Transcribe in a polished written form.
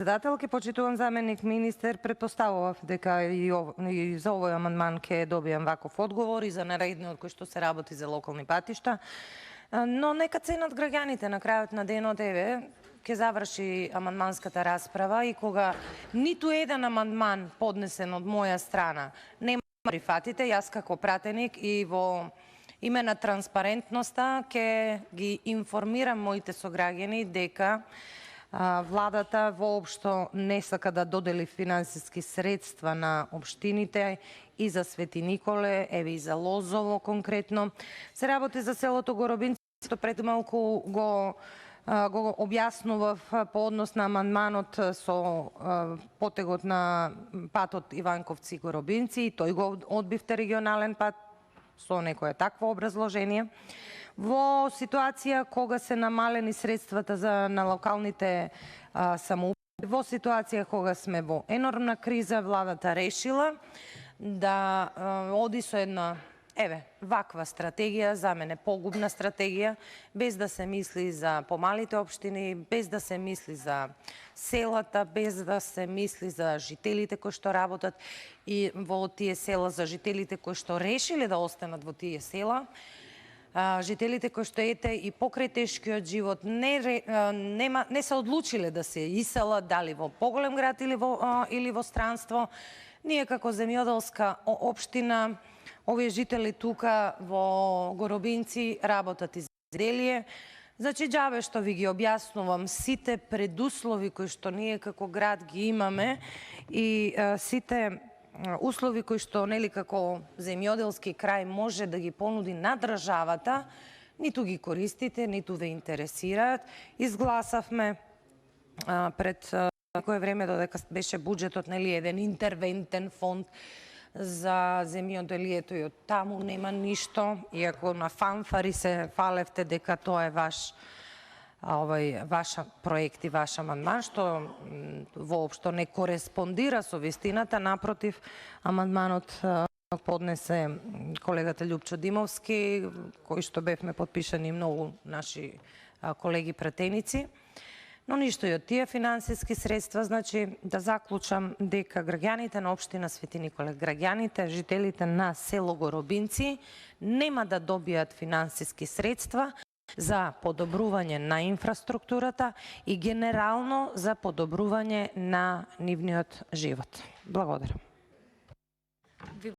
Председателки, почитуван заменик министер, претпоставував дека и за овој амандман ќе добијам ваков одговор и за наредниот кој што се работи за локални патишта. Но нека ценат граѓаните на крајот на денот, ќе заврши амандманската расправа и кога ниту еден амандман поднесен од моја страна нема прифатите, јас како пратеник и во име на транспарентноста ќе ги информирам моите сограѓани дека владата воопшто не сака да додели финансиски средства на општините и за Свети Николе, еве и за Лозово конкретно. Се работи за селото Горобинци, што пред малку го објаснував по однос на амандманот со потегот на патот Иванковци Горобинци, и тој го одбивте регионален пат со некое такво образложение. Во ситуација кога се намалени средствата на локалните самоуправи, во ситуација кога сме во енормна криза, владата решила да оди со една ваква стратегија, за мене погубна стратегија, без да се мисли за помалите општини, без да се мисли за селата, без да се мисли за жителите кои што работат и во тие села, за жителите кои што решиле да останат во тие села, жителите кои што и покрај тешкиот живот не се одлучиле да се иселат, дали во поголем град или во странство. Ние како земјоделска општина, овие жители тука во Горобинци работат и земјоделие. Значи, џабе што ви ги објаснувам сите предуслови кои што ние како град ги имаме и сите услови кои што како земјоделски крај може да ги понуди на државата, ниту ги користите, ниту ве интересираат. Изгласавме пред некое време, додека беше буџетот, еден интервентен фонд за земјоделието и од таму нема ништо, иако на фанфари се фалевте дека тоа е ваш проект и ваш амандман, што воопшто не кореспондира со вистината. Напротив, амандманот поднесе колегата Љупчо Димовски, кој што бевме подпишани многу наши колеги пратеници. Но ништо и од тие финансиски средства. Значи, да заклучам дека граѓаните на општина Свети Николе, граѓаните, жителите на село Горобинци нема да добијат финансиски средства за подобрување на инфраструктурата и генерално за подобрување на нивниот живот. Благодарам.